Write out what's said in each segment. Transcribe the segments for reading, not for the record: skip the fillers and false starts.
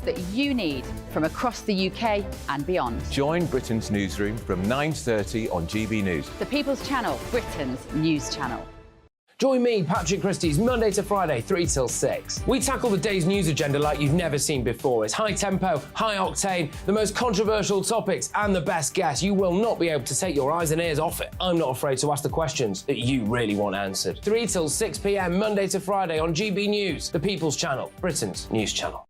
that you need from across the UK and beyond. Join Britain's newsroom from 9:30 on GB News. The People's Channel, Britain's news channel. Join me, Patrick Christie's, Monday to Friday, 3 till 6. We tackle the day's news agenda like you've never seen before. It's high tempo, high octane, the most controversial topics and the best guests. You will not be able to take your eyes and ears off it. I'm not afraid to ask the questions that you really want answered. 3 till 6 p.m, Monday to Friday on GB News, the People's Channel, Britain's news channel.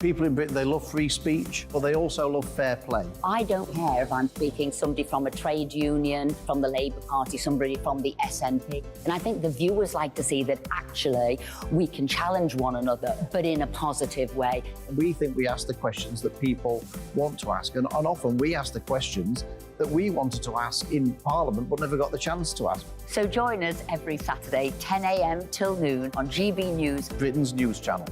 People in Britain, they love free speech, but they also love fair play. I don't care if I'm speaking somebody from a trade union, from the Labour Party, somebody from the SNP. And I think the viewers like to see that actually we can challenge one another, but in a positive way. We think we ask the questions that people want to ask, and often we ask the questions that we wanted to ask in Parliament but never got the chance to ask. So join us every Saturday, 10 a.m. till noon on GB News, Britain's news channel.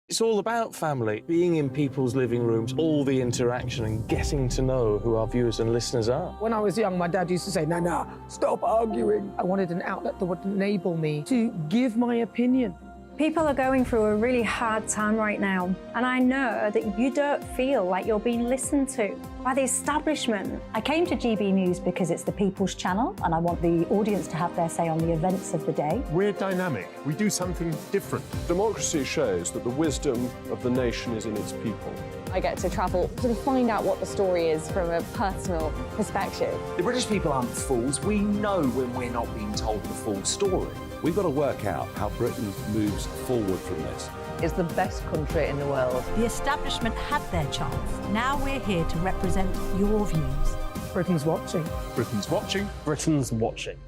It's all about family, being in people's living rooms, all the interaction and getting to know who our viewers and listeners are. When I was young, my dad used to say, "Nah, stop arguing." I wanted an outlet that would enable me to give my opinion. People are going through a really hard time right now, and I know that you don't feel like you're being listened to by the establishment. I came to GB News because it's the People's Channel, and I want the audience to have their say on the events of the day. We're dynamic. We do something different. Democracy shows that the wisdom of the nation is in its people. I get to travel to find out what the story is from a personal perspective. The British people aren't fools. We know when we're not being told the full story. We've got to work out how Britain moves forward from this. It's the best country in the world. The establishment had their chance. Now we're here to represent your views. Britain's watching. Britain's watching. Britain's watching.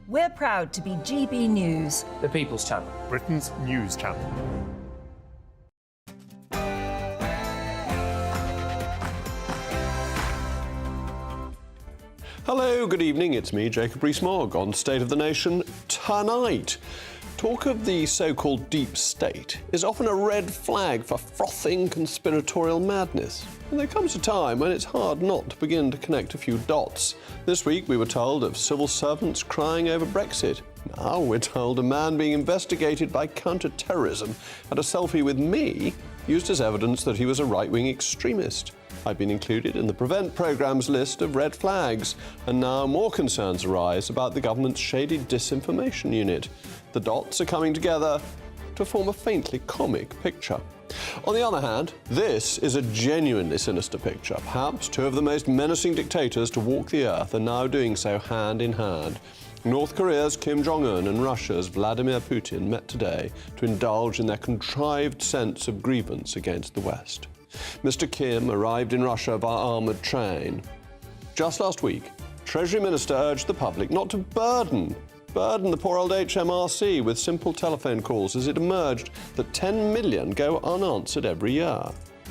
We're proud to be GB News, The People's Channel, Britain's news channel. Hello, good evening, it's me, Jacob Rees-Mogg, on State of the Nation Tonight. Talk of the so-called deep state is often a red flag for frothing conspiratorial madness. And there comes a time when it's hard not to begin to connect a few dots. This week we were told of civil servants crying over Brexit. Now we're told a man being investigated by counter-terrorism had a selfie with me used as evidence that he was a right-wing extremist. I've been included in the Prevent programme's list of red flags, and now more concerns arise about the government's shady disinformation unit. The dots are coming together to form a faintly comic picture. On the other hand, this is a genuinely sinister picture. Perhaps two of the most menacing dictators to walk the earth are now doing so hand in hand. North Korea's Kim Jong-un and Russia's Vladimir Putin met today to indulge in their contrived sense of grievance against the West. Mr. Kim arrived in Russia via armoured train. Just last week, Treasury Minister urged the public not to burden the poor old HMRC with simple telephone calls as it emerged that 10 million go unanswered every year.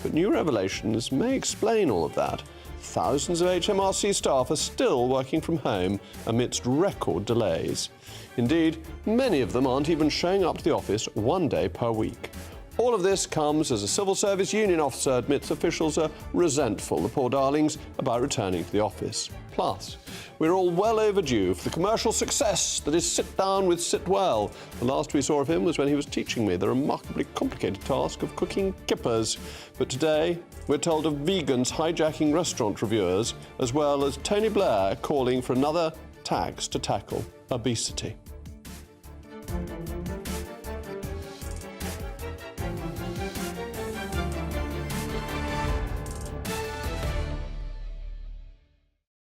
But new revelations may explain all of that. Thousands of HMRC staff are still working from home amidst record delays. Indeed, many of them aren't even showing up to the office one day per week. All of this comes as a civil service union officer admits officials are resentful, the poor darlings, about returning to the office. Plus, we're all well overdue for the commercial success that is Sit Down with Sit Well. The last we saw of him was when he was teaching me the remarkably complicated task of cooking kippers. But today, we're told of vegans hijacking restaurant reviewers, as well as Tony Blair calling for another tax to tackle obesity.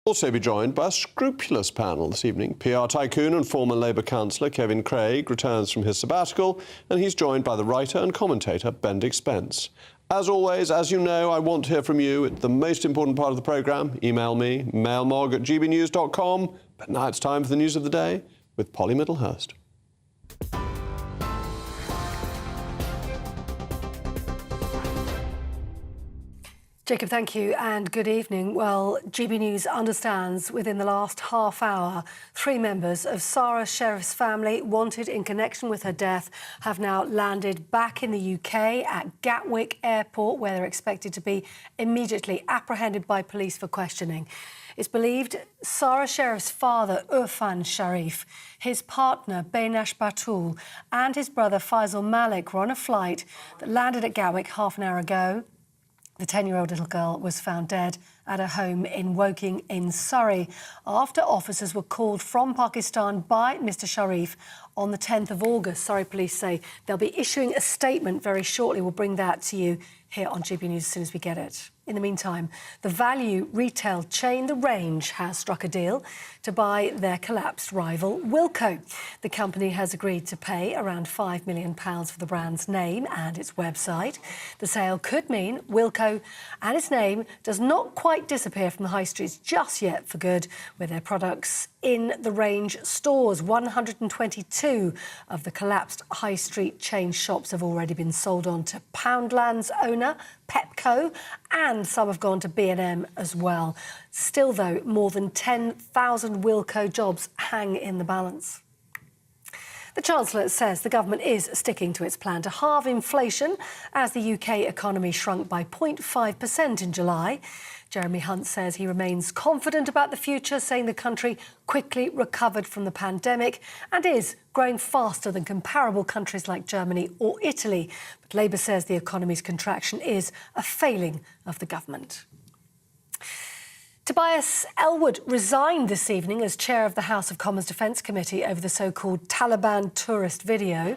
Also be joined by a scrupulous panel this evening. PR tycoon and former Labour councillor Kevin Craig returns from his sabbatical, and he's joined by the writer and commentator Benedict Spence. As always, as you know, I want to hear from you. It's the most important part of the programme. Email me, mailmog@gbnews.com. But now it's time for the news of the day with Polly Middlehurst. Jacob, thank you and good evening. Well, GB News understands within the last half hour, 3 members of Sara Sharif's family wanted in connection with her death have now landed back in the UK at Gatwick Airport, where they're expected to be immediately apprehended by police for questioning. It's believed Sara Sharif's father, Wootton Sharif, his partner, Benash Batul, and his brother, Faisal Malik, were on a flight that landed at Gatwick half an hour ago. The 10-year-old little girl was found dead at her home in Woking in Surrey after officers were called from Pakistan by Mr Sharif on the 10th of August. Surrey police say they'll be issuing a statement very shortly. We'll bring that to you here on GB News as soon as we get it. In the meantime, the value retail chain The Range has struck a deal to buy their collapsed rival Wilko. The company has agreed to pay around £5 million for the brand's name and its website. The sale could mean Wilko and its name does not quite disappear from the high streets just yet for good, with their products in The Range stores. 122 of the collapsed high street chain shops have already been sold on to Poundland's owner, Pepco, and some have gone to B&M as well. Still, though, more than 10,000 Wilko jobs hang in the balance. The Chancellor says the government is sticking to its plan to halve inflation as the UK economy shrunk by 0.5% in July. Jeremy Hunt says he remains confident about the future, saying the country quickly recovered from the pandemic and is growing faster than comparable countries like Germany or Italy. But Labour says the economy's contraction is a failing of the government. Tobias Ellwood resigned this evening as chair of the House of Commons Defence Committee over the so-called Taliban tourist video.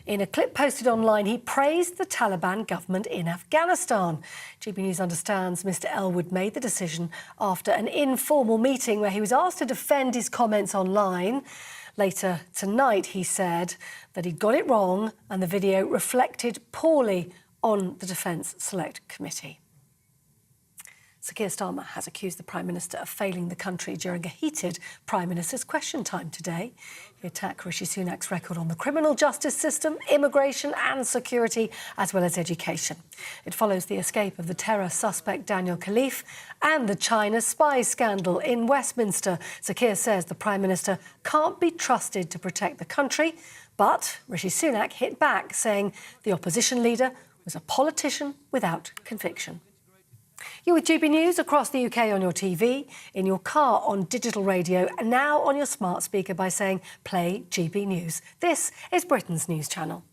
In a clip posted online, he praised the Taliban government in Afghanistan. GB News understands Mr Ellwood made the decision after an informal meeting where he was asked to defend his comments online. Later tonight, he said that he'd got it wrong and the video reflected poorly on the Defence Select Committee. Sir Keir Starmer has accused the Prime Minister of failing the country during a heated Prime Minister's question time today. He attacked Rishi Sunak's record on the criminal justice system, immigration and security, as well as education. It follows the escape of the terror suspect Daniel Khalif and the China spy scandal in Westminster. Sir Keir says the Prime Minister can't be trusted to protect the country, but Rishi Sunak hit back, saying the opposition leader was a politician without conviction. You're with GB News across the UK on your TV, in your car on digital radio, and now on your smart speaker by saying, play GB News. This is Britain's news channel.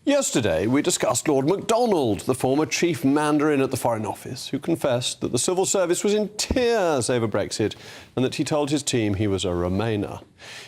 Yesterday, we discussed Lord MacDonald, the former chief mandarin at the Foreign Office, who confessed that the civil service was in tears over Brexit and that he told his team he was a Remainer.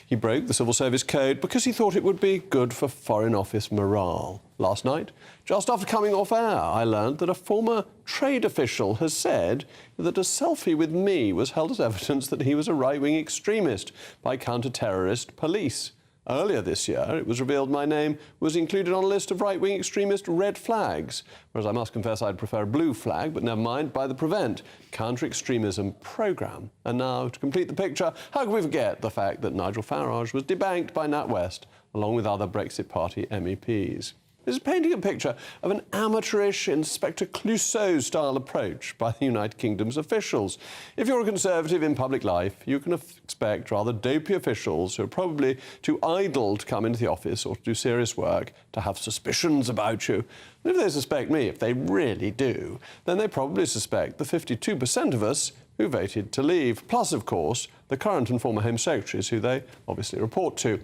He broke the civil service code because he thought it would be good for Foreign Office morale. Last night, just after coming off air, I learned that a former trade official has said that a selfie with me was held as evidence that he was a right-wing extremist by counter-terrorist police. Earlier this year, it was revealed my name was included on a list of right-wing extremist red flags, whereas I must confess I'd prefer a blue flag, but never mind, by the Prevent counter-extremism programme. And now, to complete the picture, how can we forget the fact that Nigel Farage was debanked by NatWest, along with other Brexit Party MEPs? This is painting a picture of an amateurish Inspector Clouseau-style approach by the United Kingdom's officials. If you're a Conservative in public life, you can expect rather dopey officials who are probably too idle to come into the office or to do serious work to have suspicions about you. And if they suspect me, if they really do, then they probably suspect the 52% of us who voted to leave, plus, of course, the current and former Home Secretaries who they obviously report to.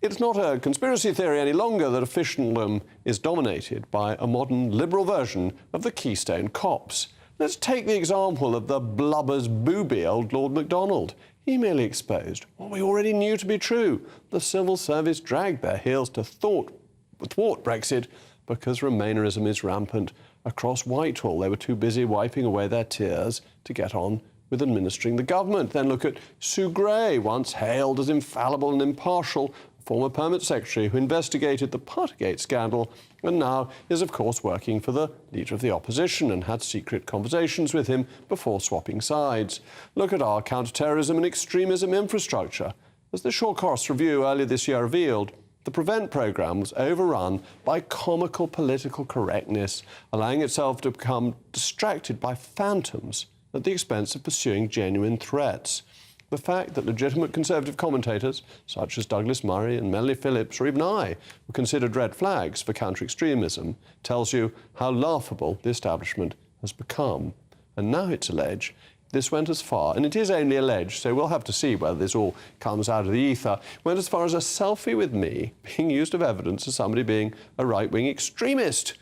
It's not a conspiracy theory any longer that officialdom is dominated by a modern liberal version of the Keystone Cops. Let's take the example of the blubbers booby old Lord MacDonald. He merely exposed what we already knew to be true. The civil service dragged their heels to thwart Brexit because Remainerism is rampant across Whitehall. They were too busy wiping away their tears to get on with administering the government. Then look at Sue Gray, once hailed as infallible and impartial, former Permanent Secretary who investigated the Partygate scandal and now is, of course, working for the Leader of the Opposition and had secret conversations with him before swapping sides. Look at our counter-terrorism and extremism infrastructure. As the Short Course Review earlier this year revealed, the Prevent programme was overrun by comical political correctness, allowing itself to become distracted by phantoms at the expense of pursuing genuine threats. The fact that legitimate Conservative commentators, such as Douglas Murray and Melanie Phillips, or even I, were considered red flags for counter-extremism, tells you how laughable the establishment has become. And now it's alleged this went as far, and it is only alleged, so we'll have to see whether this all comes out of the ether, went as far as a selfie with me being used as evidence of somebody being a right-wing extremist.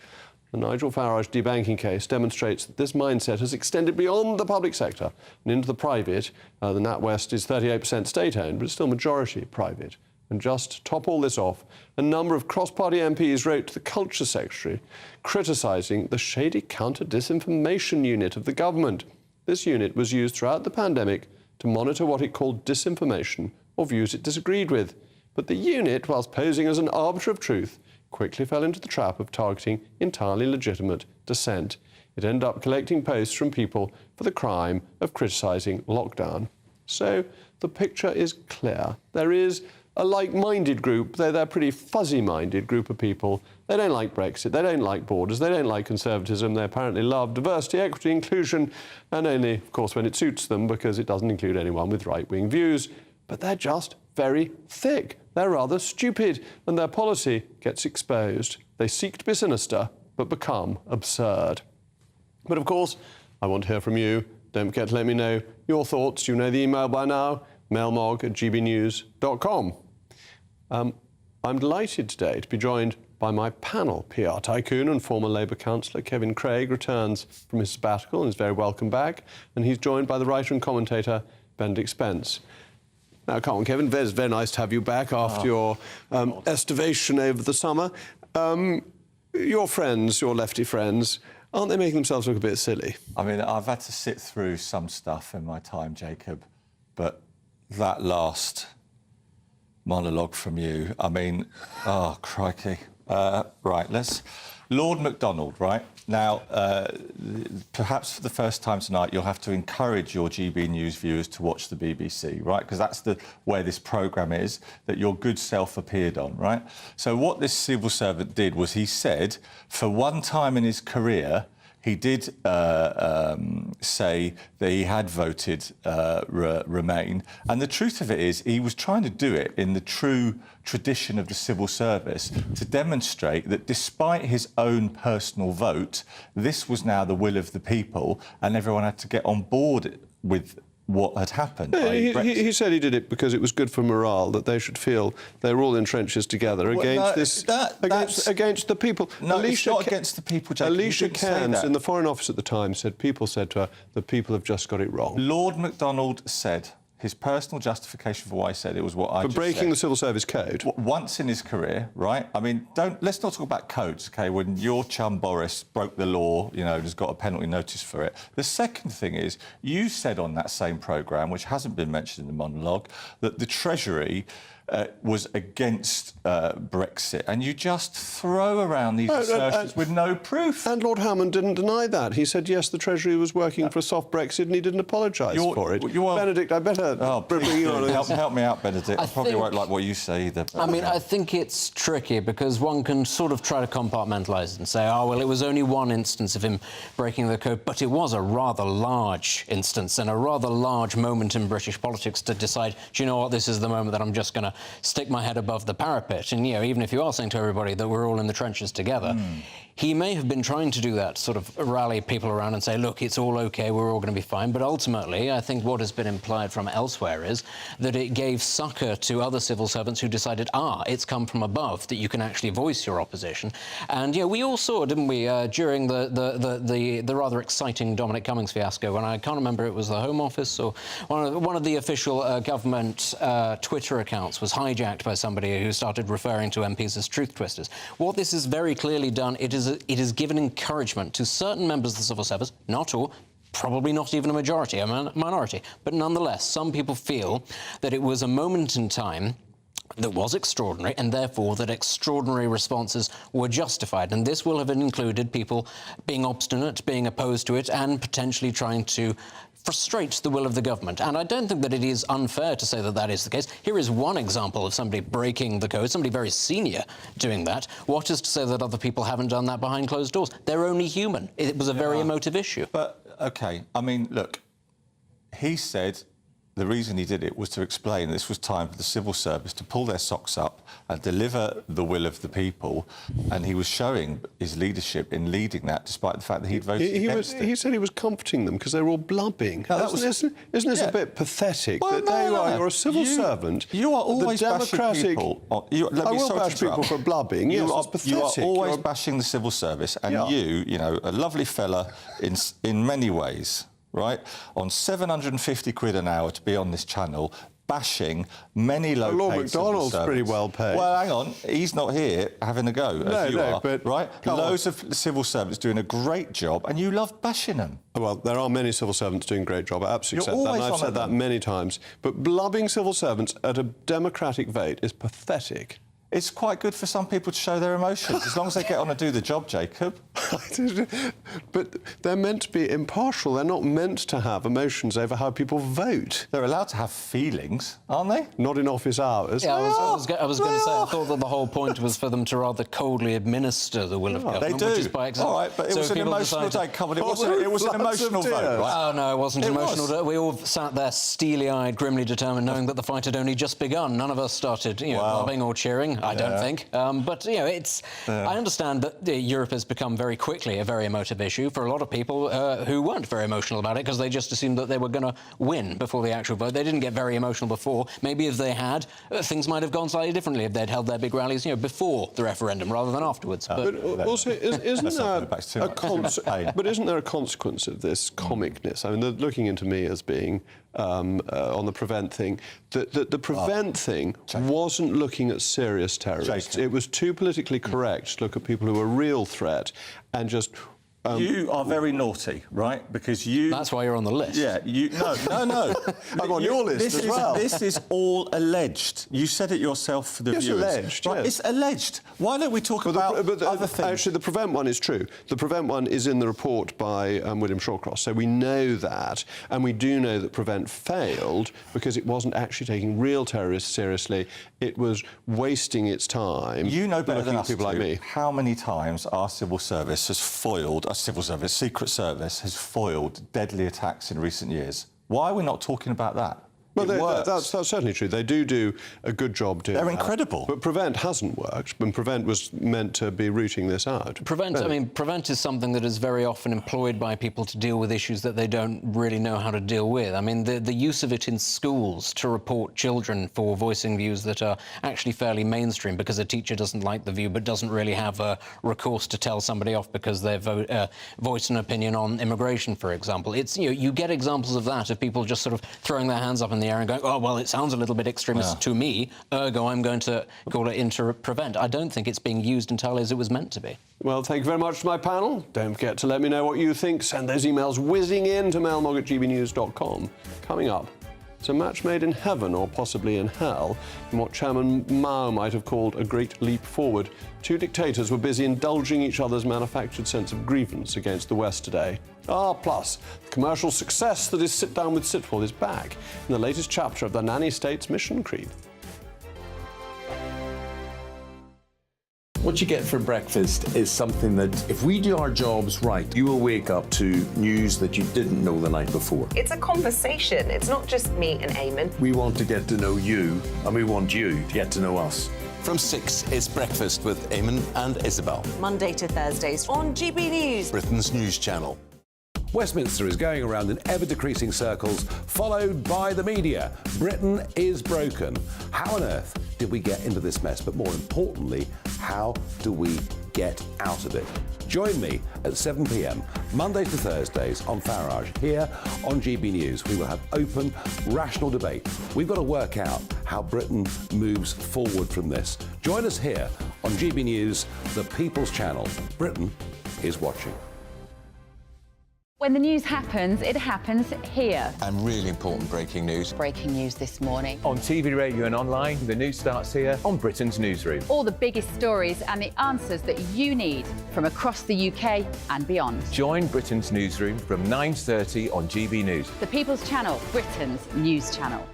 The Nigel Farage debanking case demonstrates that this mindset has extended beyond the public sector and into the private. The NatWest is 38% state-owned, but it's still majority private. And just to top all this off, a number of cross-party MPs wrote to the Culture Secretary criticising the shady counter-disinformation unit of the government. This unit was used throughout the pandemic to monitor what it called disinformation or views it disagreed with. But the unit, whilst posing as an arbiter of truth, quickly fell into the trap of targeting entirely legitimate dissent. It ended up collecting posts from people for the crime of criticising lockdown. So the picture is clear. There is a like-minded group, though they're a pretty fuzzy-minded group of people. They don't like Brexit, they don't like borders, they don't like conservatism, they apparently love diversity, equity, inclusion, and only, of course, when it suits them, because it doesn't include anyone with right-wing views. But they're just very thick. They're rather stupid, and their policy gets exposed. They seek to be sinister, but become absurd. But of course, I want to hear from you. Don't forget to let me know your thoughts. You know the email by now, mailmog@gbnews.com. I'm delighted today to be joined by my panel. PR tycoon and former Labour councillor Kevin Craig returns from his sabbatical and is very welcome back. And he's joined by the writer and commentator Benedict Spence. Now, come on, Kevin, it's very nice to have you back after your estivation over the summer. Your friends, your lefty friends, aren't they making themselves look a bit silly? I mean, I've had to sit through some stuff in my time, Jacob, but that last monologue from you, I mean, oh, crikey. Right, Lord MacDonald, right? Now, perhaps for the first time tonight, you'll have to encourage your GB News viewers to watch the BBC, right? Because that's where this programme is, that your good self appeared on, right? So what this civil servant did was he said, for one time in his career, he did say that he had voted Remain. And the truth of it is, he was trying to do it in the true tradition of the civil service to demonstrate that despite his own personal vote, this was now the will of the people and everyone had to get on board with what had happened. He said he did it because it was good for morale, that they should feel they're all in trenches together against against the people. No, Alicia it's not against the people, Jacob. Alicia Cairns in the Foreign Office at the time said people said to her, the people have just got it wrong. Lord MacDonald said his personal justification for why he said it was what I just said. For breaking the Civil Service Code? Once in his career, right? I mean, let's not talk about codes, OK? When your chum Boris broke the law, you know, has got a penalty notice for it. The second thing is, you said on that same programme, which hasn't been mentioned in the monologue, that the Treasury was against Brexit, and you just throw around these assertions with no proof. And Lord Hammond didn't deny that. He said, yes, the Treasury was working for a soft Brexit, and he didn't apologise for it. Benedict, I better bring you on. Help me out, Benedict. I probably won't like what you say either. I mean, I think it's tricky because one can sort of try to compartmentalise it and say, oh, well, it was only one instance of him breaking the code, but it was a rather large instance and a rather large moment in British politics to decide, do you know what, this is the moment that I'm just going to stick my head above the parapet. And, you know, even if you are saying to everybody that we're all in the trenches together, he may have been trying to do that, sort of rally people around and say, look, it's all OK, we're all going to be fine. But ultimately, I think what has been implied from elsewhere is that it gave succour to other civil servants who decided, it's come from above, that you can actually voice your opposition. And, you know, we all saw, didn't we, during the rather exciting Dominic Cummings fiasco, when I can't remember, it was the Home Office or one of the official government Twitter accounts was hijacked by somebody who started referring to MPs as truth twisters. What this has very clearly done, it has given encouragement to certain members of the civil service, not all, probably not even a majority, a minority, but nonetheless, some people feel that it was a moment in time that was extraordinary, and therefore that extraordinary responses were justified. And this will have included people being obstinate, being opposed to it, and potentially trying to frustrate the will of the government. And I don't think that it is unfair to say that that is the case. Here is one example of somebody breaking the code, somebody very senior doing that. What is to say that other people haven't done that behind closed doors? They're only human. It was a very emotive issue. But, OK, I mean, look, he said the reason he did it was to explain this was time for the civil service to pull their socks up and deliver the will of the people, and he was showing his leadership in leading that, despite the fact that he'd voted against it. He said he was comforting them because they were all blubbing. No, isn't this a bit pathetic? Well, that you're a civil servant. You are always bashing people. I will bash people for blubbing. Yes, it's pathetic. You are always bashing the civil service, and you know, a lovely fella in many ways, right? On 750 quid an hour to be on this channel, bashing many low-paid Lord civil McDonald's servants. pretty well paid. Well, hang on, he's not here having a go, as you are, but right? Loads of civil servants doing a great job, and you love bashing them. Well, there are many civil servants doing a great job. I absolutely accept that, and I've said that many times. But blubbing civil servants at a democratic vote is pathetic. It's quite good for some people to show their emotions, as long as they get on and do the job, Jacob. But they're meant to be impartial. They're not meant to have emotions over how people vote. They're allowed to have feelings, aren't they? Not in office hours. Yeah, I was going to say, I thought that the whole point was for them to rather coldly administer the will of government. They do. Which is by example. All right, but it was an emotional day. Come on, it was an emotional vote, right? Oh, no, it wasn't an emotional day. We all sat there steely-eyed, grimly determined, knowing that the fight had only just begun. None of us started, laughing or cheering, I don't think. But, I understand that Europe has become very quickly a very emotive issue for a lot of people who weren't very emotional about it because they just assumed that they were going to win before the actual vote. They didn't get very emotional before. Maybe if they had, things might have gone slightly differently if they'd held their big rallies, before the referendum rather than afterwards. But also, isn't there a consequence of this comicness? I mean, they're looking into me as being on the prevent thing. The prevent thing wasn't looking at serious terrorists. It was too politically correct to look at people who are a real threat and just... you are very naughty, right? Because you... That's why you're on the list. Yeah, No. I'm on your list as well. This is all alleged. You said it yourself for the viewers. Alleged, right? yes. It's alleged. Why don't we talk about other things? Actually, the prevent one is true. The prevent one is in the report by William Shawcross, so we know that, and we do know that prevent failed because it wasn't actually taking real terrorists seriously. It was wasting its time. You know better than us people like me. How many times our civil service has foiled, our civil service, Secret Service, has foiled deadly attacks in recent years? Why are we not talking about that? Well, that's certainly true. They do a good job doing that. They're incredible. But prevent hasn't worked, and prevent was meant to be rooting this out. Prevent is something that is very often employed by people to deal with issues that they don't really know how to deal with. I mean, the use of it in schools to report children for voicing views that are actually fairly mainstream because a teacher doesn't like the view but doesn't really have a recourse to tell somebody off because they've voiced an opinion on immigration, for example. It's, you get examples of that, of people just sort of throwing their hands up in the air and going, oh, well, it sounds a little bit extremist to me, ergo I'm going to call it into prevent. I don't think it's being used entirely as it was meant to be. Well, thank you very much to my panel. Don't forget to let me know what you think. Send those emails whizzing in to mailmog@gbnews.com. Coming up, it's a match made in heaven or possibly in hell in what Chairman Mao might have called a great leap forward. Two dictators were busy indulging each other's manufactured sense of grievance against the West today. Plus, the commercial success that is Sit Down with Sitwell is back in the latest chapter of the Nanny State's mission creed. What you get for breakfast is something that, if we do our jobs right, you will wake up to news that you didn't know the night before. It's a conversation. It's not just me and Eamon. We want to get to know you, and we want you to get to know us. From 6, it's Breakfast with Eamon and Isabel. Monday to Thursdays on GB News, Britain's news channel. Westminster is going around in ever-decreasing circles, followed by the media. Britain is broken. How on earth did we get into this mess? But more importantly, how do we get out of it? Join me at 7 p.m, Mondays to Thursdays on Farage, here on GB News. We will have open, rational debate. We've got to work out how Britain moves forward from this. Join us here on GB News, the People's Channel. Britain is watching. When the news happens, it happens here. And really important breaking news. Breaking news this morning. On TV, radio and online, the news starts here on Britain's Newsroom. All the biggest stories and the answers that you need from across the UK and beyond. Join Britain's Newsroom from 9:30 on GB News. The People's Channel, Britain's news channel.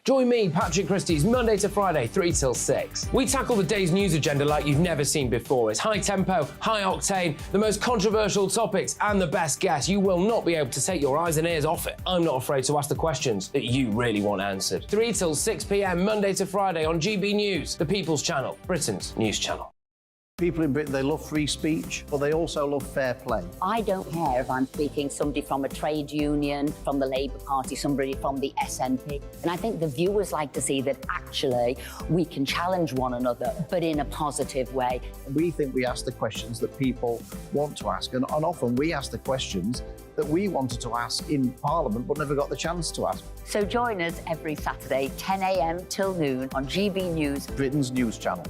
Join me, Patrick Christie's, Monday to Friday, 3 till 6. We tackle the day's news agenda like you've never seen before. It's high tempo, high octane, the most controversial topics and the best guests. You will not be able to take your eyes and ears off it. I'm not afraid to ask the questions that you really want answered. 3 till 6 p.m, Monday to Friday on GB News, the People's Channel, Britain's news channel. People in Britain, they love free speech, but they also love fair play. I don't care if I'm speaking somebody from a trade union, from the Labour Party, somebody from the SNP. And I think the viewers like to see that actually we can challenge one another, but in a positive way. We think we ask the questions that people want to ask, and often we ask the questions that we wanted to ask in Parliament but never got the chance to ask. So join us every Saturday, 10 a.m. till noon on GB News, Britain's news channel.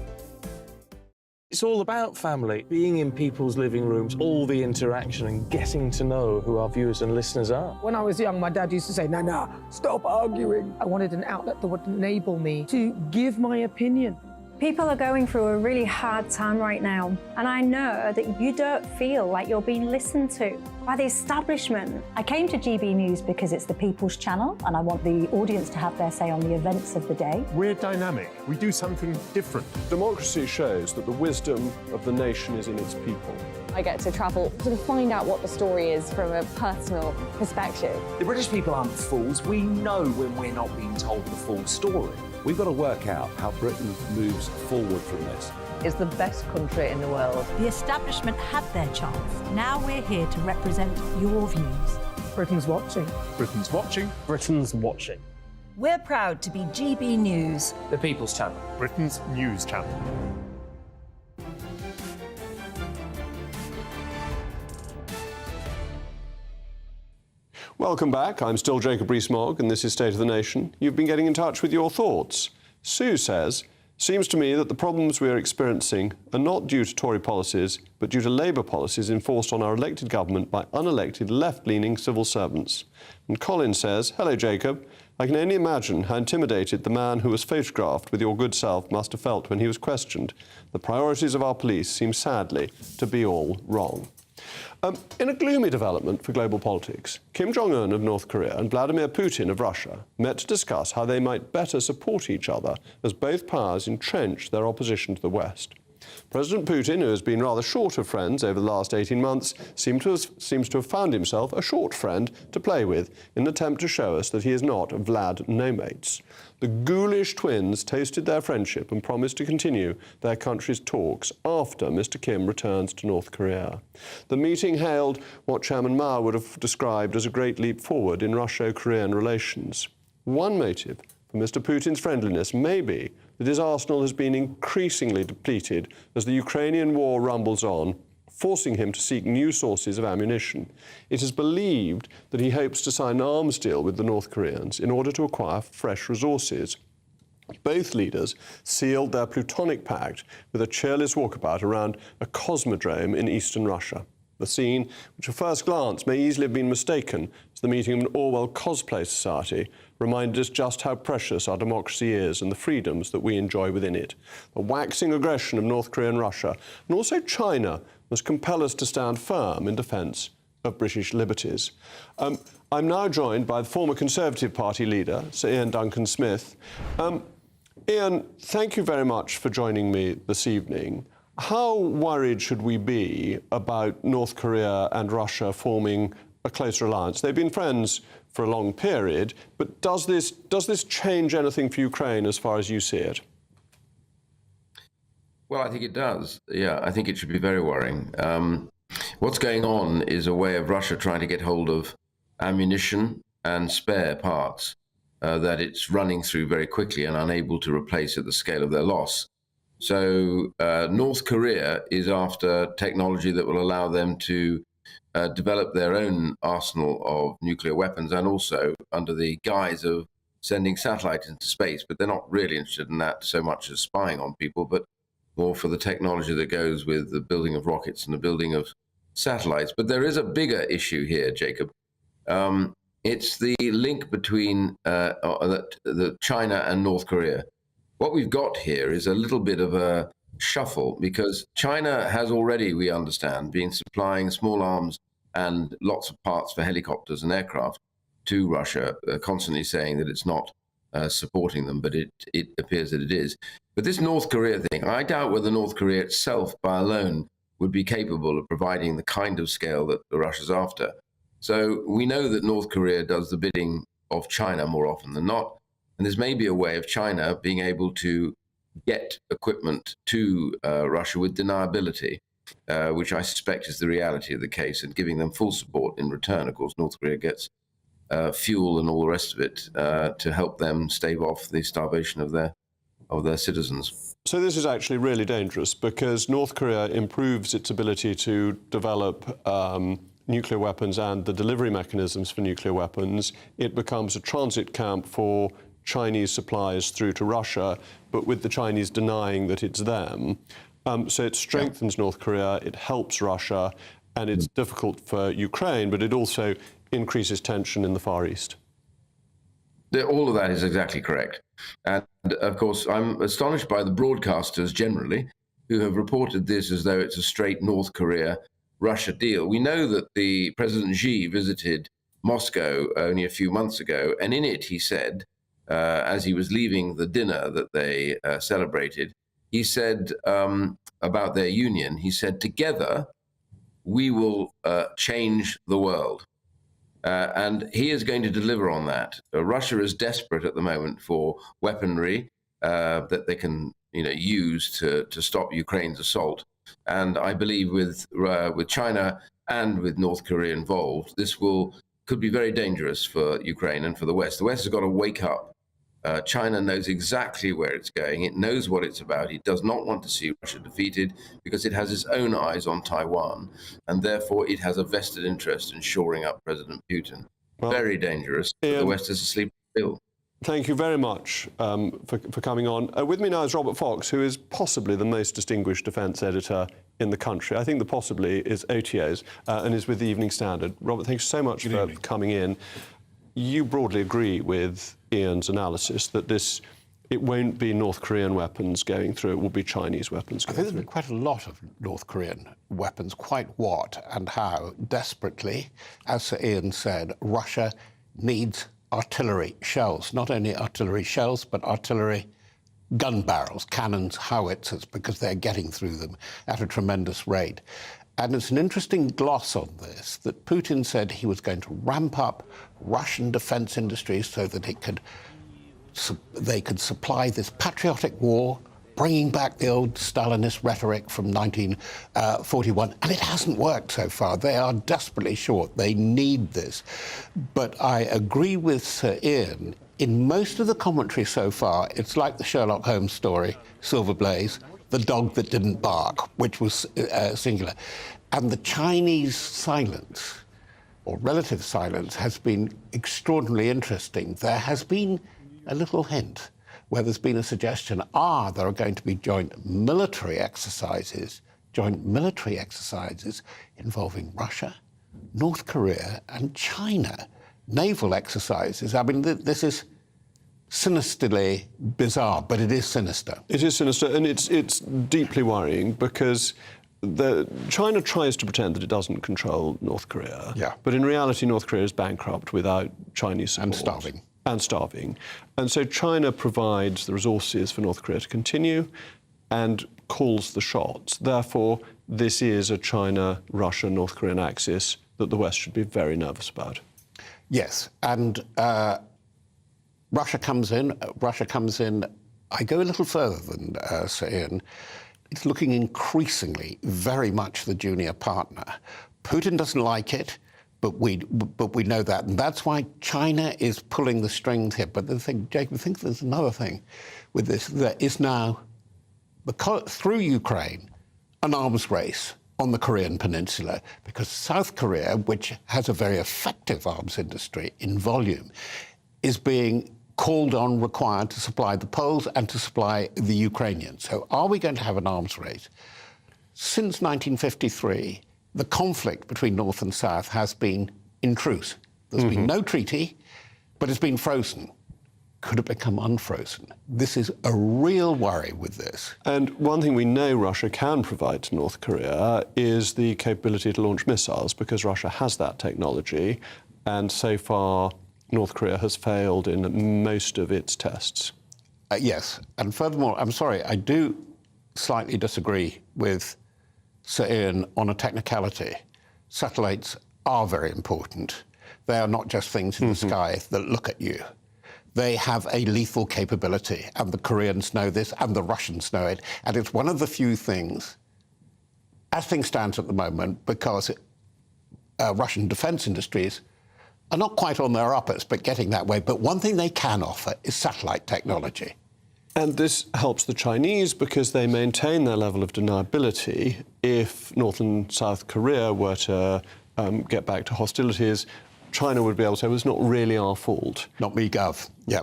It's all about family, being in people's living rooms, all the interaction and getting to know who our viewers and listeners are. When I was young, my dad used to say, nah, stop arguing. I wanted an outlet that would enable me to give my opinion. People are going through a really hard time right now, and I know that you don't feel like you're being listened to by the establishment. I came to GB News because it's the People's Channel, and I want the audience to have their say on the events of the day. We're dynamic. We do something different. Democracy shows that the wisdom of the nation is in its people. I get to travel, sort of find out what the story is from a personal perspective. The British people aren't fools. We know when we're not being told the full story. We've got to work out how Britain moves forward from this. It's the best country in the world. The establishment had their chance. Now we're here to represent your views. Britain's watching. Britain's watching. Britain's watching. We're proud to be GB News, The People's Channel, Britain's news channel. Welcome back. I'm still Jacob Rees-Mogg, and this is State of the Nation. You've been getting in touch with your thoughts. Sue says, seems to me that the problems we are experiencing are not due to Tory policies, but due to Labour policies enforced on our elected government by unelected left-leaning civil servants. And Colin says, hello, Jacob. I can only imagine how intimidated the man who was photographed with your good self must have felt when he was questioned. The priorities of our police seem sadly to be all wrong. In a gloomy development for global politics, Kim Jong-un of North Korea and Vladimir Putin of Russia met to discuss how they might better support each other as both powers entrench their opposition to the West. President Putin, who has been rather short of friends over the last 18 months, seems to have found himself a short friend to play with in an attempt to show us that he is not Vlad no-mates. The ghoulish twins toasted their friendship and promised to continue their country's talks after Mr. Kim returns to North Korea. The meeting hailed what Chairman Mao would have described as a great leap forward in Russo-Korean relations. One motive for Mr. Putin's friendliness may be that his arsenal has been increasingly depleted as the Ukrainian war rumbles on, forcing him to seek new sources of ammunition. It is believed that he hopes to sign an arms deal with the North Koreans in order to acquire fresh resources. Both leaders sealed their plutonic pact with a cheerless walkabout around a cosmodrome in eastern Russia. The scene, which at first glance may easily have been mistaken as the meeting of an Orwell cosplay society, reminded us just how precious our democracy is and the freedoms that we enjoy within it. The waxing aggression of North Korea and Russia, and also China, must compel us to stand firm in defence of British liberties. I'm now joined by the former Conservative Party leader, Sir Ian Duncan-Smith. Ian, thank you very much for joining me this evening. How worried should we be about North Korea and Russia forming a closer alliance? They've been friends for a long period, but does this change anything for Ukraine as far as you see it? Well, I think it does. Yeah, I think it should be very worrying. What's going on is a way of Russia trying to get hold of ammunition and spare parts that it's running through very quickly and unable to replace at the scale of their loss. So North Korea is after technology that will allow them to develop their own arsenal of nuclear weapons, and also under the guise of sending satellites into space. But they're not really interested in that so much as spying on people, but more for the technology that goes with the building of rockets and the building of satellites. But there is a bigger issue here, Jacob. It's the link between the China and North Korea. What we've got here is a little bit of a shuffle, because China has already, we understand, been supplying small arms and lots of parts for helicopters and aircraft to Russia, constantly saying that it's not supporting them, but it appears that it is. But this North Korea thing, I doubt whether North Korea itself by alone would be capable of providing the kind of scale that Russia's after. So we know that North Korea does the bidding of China more often than not. And there's maybe a way of China being able to get equipment to Russia with deniability, which I suspect is the reality of the case, and giving them full support in return. Of course, North Korea gets fuel and all the rest of it to help them stave off the starvation of their citizens. So this is actually really dangerous, because North Korea improves its ability to develop nuclear weapons and the delivery mechanisms for nuclear weapons. It becomes a transit camp for Chinese supplies through to Russia, but with the Chinese denying that it's them. So it strengthens North Korea, it helps Russia, and it's difficult for Ukraine, but it also increases tension in the Far East. All of that is exactly correct. And of course, I'm astonished by the broadcasters generally, who have reported this as though it's a straight North Korea-Russia deal. We know that the President Xi visited Moscow only a few months ago, and in it he said, as he was leaving the dinner that they celebrated, he said about their union, he said, together we will change the world. And he is going to deliver on that. Russia is desperate at the moment for weaponry that they can use to stop Ukraine's assault. And I believe with China and with North Korea involved, this could be very dangerous for Ukraine and for the West. The West has got to wake up. China knows exactly where it's going. It knows what it's about. It does not want to see Russia defeated because it has its own eyes on Taiwan, and therefore it has a vested interest in shoring up President Putin. Well, very dangerous. The West is asleep at the wheel. Thank you very much for coming on. With me now is Robert Fox, who is possibly the most distinguished defence editor in the country. I think the possibly is OTO's and is with the Evening Standard. Robert, thanks so much for coming in. You broadly agree with Ian's analysis that it won't be North Korean weapons going through, it will be Chinese weapons going through. I think there's been quite a lot of North Korean weapons. Quite what and how? Desperately, as Sir Ian said, Russia needs artillery shells. Not only artillery shells, but artillery gun barrels, cannons, howitzers, because they're getting through them at a tremendous rate. And it's an interesting gloss on this, that Putin said he was going to ramp up Russian defense industries so that they could supply this patriotic war, bringing back the old Stalinist rhetoric from 1941. And it hasn't worked so far. They are desperately short. They need this. But I agree with Sir Ian. In most of the commentary so far, it's like the Sherlock Holmes story, Silver Blaze, the dog that didn't bark, which was singular. And the Chinese silence, or relative silence, has been extraordinarily interesting. There has been a little hint where there's been a suggestion, there are going to be joint military exercises involving Russia, North Korea and China. Naval exercises. I mean, this is sinisterly bizarre, but it is sinister. It is sinister, and it's deeply worrying because China tries to pretend that it doesn't control North Korea. Yeah. But in reality, North Korea is bankrupt without Chinese support. And starving. And so China provides the resources for North Korea to continue and calls the shots. Therefore, this is a China, Russia, North Korean axis that the West should be very nervous about. Yes, and Russia comes in. I go a little further than Sir Ian. It's looking increasingly very much the junior partner. Putin doesn't like it, but we know that, and that's why China is pulling the strings here. But the thing, Jacob, I think there's another thing with this. There is now, through Ukraine, an arms race on the Korean peninsula, because South Korea, which has a very effective arms industry in volume, is being called on, required to supply the Poles and to supply the Ukrainians. So are we going to have an arms race? Since 1953, the conflict between North and South has been in truth. There's been no treaty, but it's been frozen. Could it become unfrozen? This is a real worry with this. And one thing we know Russia can provide to North Korea is the capability to launch missiles, because Russia has that technology, and so far North Korea has failed in most of its tests. Yes, and furthermore, I'm sorry, I do slightly disagree with Sir Ian on a technicality. Satellites are very important. They are not just things in the sky that look at you. They have a lethal capability, and the Koreans know this, and the Russians know it, and it's one of the few things, as things stand at the moment, because Russian defence industries are not quite on their uppers, but getting that way. But one thing they can offer is satellite technology. And this helps the Chinese because they maintain their level of deniability. If North and South Korea were to get back to hostilities, China would be able to say, well, it's not really our fault. Not me, Gov. Yeah,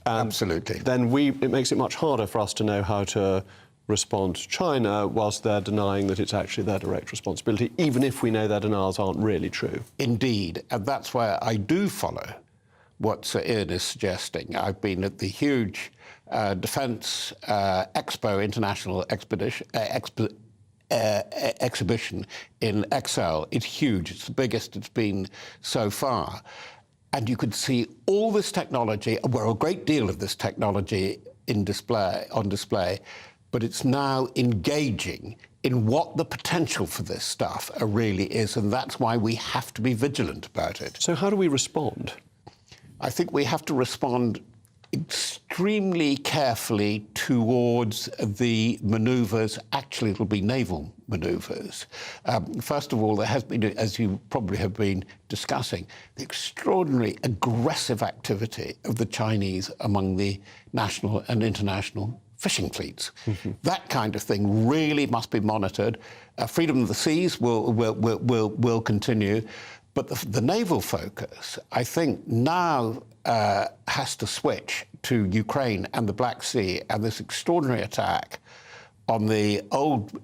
absolutely. Then it makes it much harder for us to know how to respond to China whilst they're denying that it's actually their direct responsibility, even if we know their denials aren't really true. Indeed, and that's where I do follow what Sir Ian is suggesting. I've been at the huge Defence Expo International exhibition in Excel. It's huge. It's the biggest it's been so far. And you could see all this technology, well, a great deal of this technology on display, but it's now engaging in what the potential for this stuff really is, and that's why we have to be vigilant about it. So how do we respond? I think we have to respond extremely carefully towards the manoeuvres. Actually, it'll be naval manoeuvres. First of all, there has been, as you probably have been discussing, the extraordinary aggressive activity of the Chinese among the national and international fishing fleets. That kind of thing really must be monitored. Freedom of the seas will continue. But the naval focus, I think, now has to switch to Ukraine and the Black Sea and this extraordinary attack on the old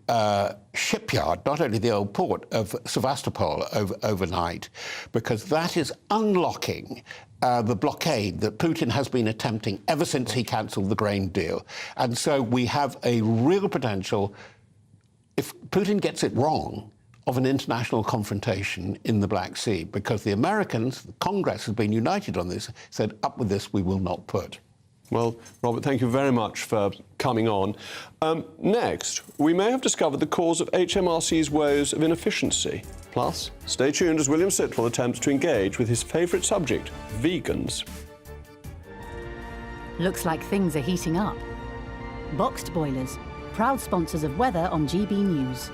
shipyard, not only the old port of Sevastopol overnight, because that is unlocking the blockade that Putin has been attempting ever since he cancelled the grain deal. And so we have a real potential, if Putin gets it wrong, of an international confrontation in the Black Sea, because the Americans, the Congress has been united on this, said, up with this, we will not put. Well, Robert, thank you very much for coming on. Next, we may have discovered the cause of HMRC's woes of inefficiency. Plus, stay tuned as William Sitwell attempts to engage with his favourite subject, vegans. Looks like things are heating up. Boxed boilers, proud sponsors of weather on GBNews.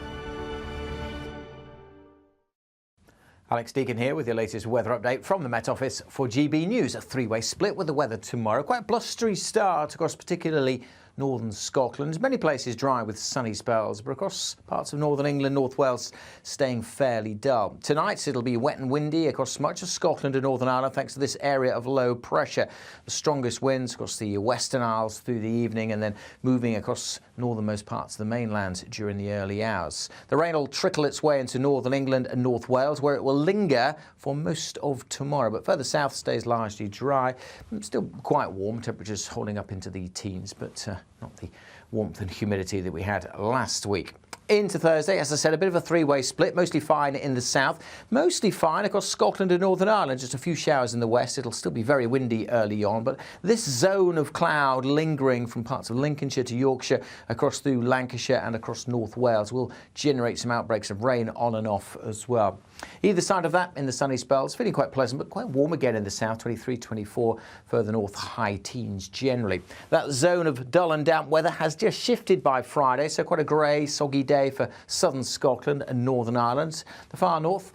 Alex Deacon here with your latest weather update from the Met Office for GB News. A three-way split with the weather tomorrow. Quite a blustery start across particularly northern Scotland. Many places dry with sunny spells, but across parts of northern England, North Wales, staying fairly dull. Tonight it'll be wet and windy across much of Scotland and Northern Ireland thanks to this area of low pressure. The strongest winds across the Western Isles through the evening and then moving across northernmost parts of the mainland during the early hours. The rain will trickle its way into northern England and North Wales, where it will linger for most of tomorrow, but further south stays largely dry. Still quite warm, temperatures holding up into the teens, but not the warmth and humidity that we had last week. Into Thursday, as I said, a bit of a three-way split, mostly fine in the south, mostly fine across Scotland and Northern Ireland, just a few showers in the west. It'll still be very windy early on, but this zone of cloud lingering from parts of Lincolnshire to Yorkshire, across through Lancashire and across North Wales will generate some outbreaks of rain on and off as well. Either side of that, in the sunny spells, feeling quite pleasant, but quite warm again in the south, 23, 24, further north, high teens generally. That zone of dull and damp weather has just shifted by Friday, so quite a grey, soggy day for southern Scotland and Northern Ireland. The far north,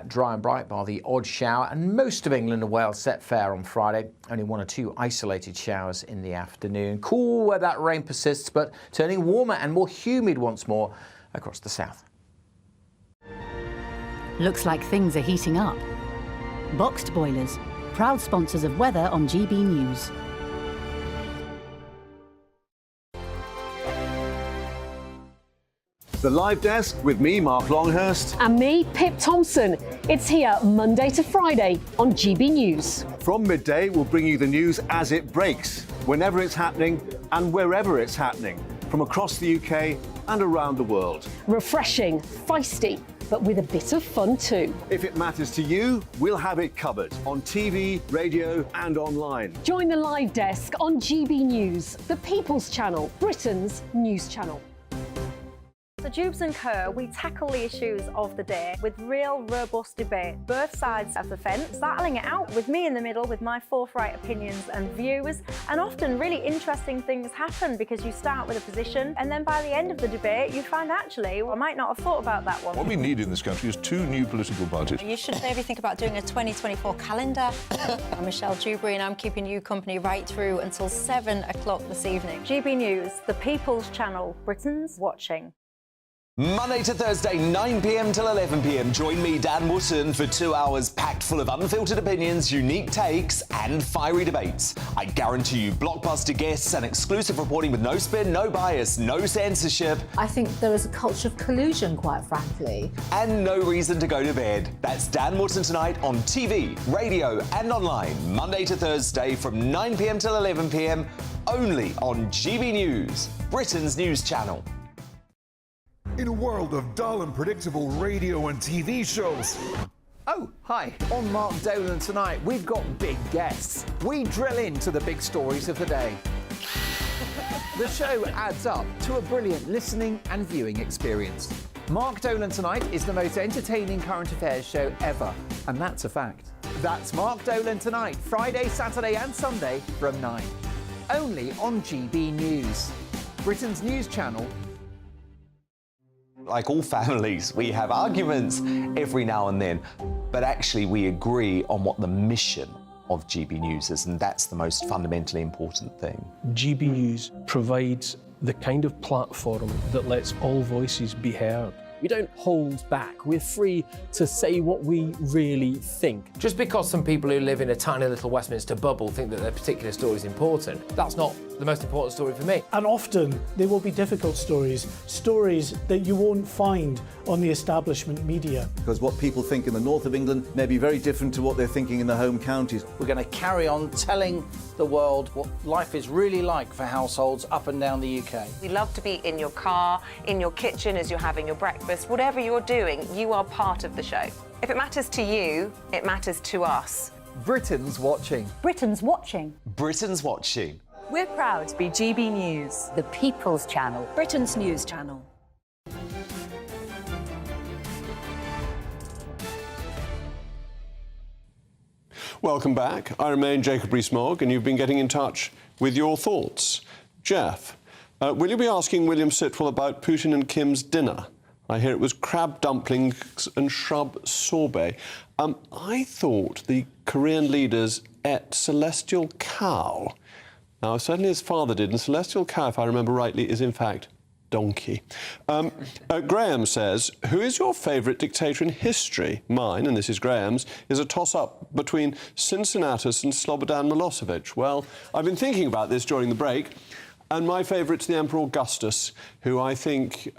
dry and bright bar the odd shower, and most of England and Wales set fair on Friday. Only one or two isolated showers in the afternoon. Cool where that rain persists, but turning warmer and more humid once more across the south. Looks like things are heating up. Boxed boilers, proud sponsors of weather on GB News. The Live Desk with me, Mark Longhurst. And me, Pip Thompson. It's here Monday to Friday on GB News. From midday, we'll bring you the news as it breaks, whenever it's happening and wherever it's happening, from across the UK and around the world. Refreshing, feisty, but with a bit of fun too. If it matters to you, we'll have it covered on TV, radio and online. Join the Live Desk on GB News, the People's Channel, Britain's news channel. So Jubes and Kerr, we tackle the issues of the day with real robust debate, both sides of the fence, battling it out with me in the middle with my forthright opinions and views, and often really interesting things happen because you start with a position and then by the end of the debate you find actually, well, I might not have thought about that one. What we need in this country is 2 new political parties. You should maybe think about doing a 2024 calendar. I'm Michelle Dewberry and I'm keeping you company right through until 7 o'clock this evening. GB News, the People's Channel, Britain's watching. Monday to Thursday, 9 p.m. till 11 p.m. Join me, Dan Wootton, for 2 hours packed full of unfiltered opinions, unique takes, and fiery debates. I guarantee you blockbuster guests and exclusive reporting with no spin, no bias, no censorship. I think there is a culture of collusion, quite frankly. And no reason to go to bed. That's Dan Wootton Tonight on TV, radio, and online. Monday to Thursday from 9 p.m. till 11 p.m. only on GB News, Britain's news channel. In a world of dull and predictable radio and TV shows. Oh, hi. On Mark Dolan Tonight, we've got big guests. We drill into the big stories of the day. The show adds up to a brilliant listening and viewing experience. Mark Dolan Tonight is the most entertaining current affairs show ever, and that's a fact. That's Mark Dolan Tonight, Friday, Saturday and Sunday from 9. Only on GB News, Britain's news channel. Like all families, we have arguments every now and then, but actually we agree on what the mission of GB News is, and that's the most fundamentally important thing. GB News provides the kind of platform that lets all voices be heard. We don't hold back. We're free to say what we really think. Just because some people who live in a tiny little Westminster bubble think that their particular story is important, that's not the most important story for me. And often there will be difficult stories, stories that you won't find on the establishment media. Because what people think in the north of England may be very different to what they're thinking in the home counties. We're going to carry on telling the world what life is really like for households up and down the UK. We love to be in your car, in your kitchen as you're having your breakfast. Whatever you're doing, you are part of the show. If it matters to you, it matters to us. Britain's watching. Britain's watching. Britain's watching. We're proud to be GB News, the People's Channel, Britain's news channel. Welcome back. I remain Jacob Rees-Mogg, and you've been getting in touch with your thoughts. Jeff, will you be asking William Sitwell about Putin and Kim's dinner? I hear it was crab dumplings and shrub sorbet. I thought the Korean leaders ate celestial cow. Now, certainly his father did, and celestial cow, if I remember rightly, is in fact donkey. Graham says, who is your favourite dictator in history? Mine, and this is Graham's, is a toss-up between Cincinnatus and Slobodan Milosevic. Well, I've been thinking about this during the break, and my favourite's the Emperor Augustus, who I think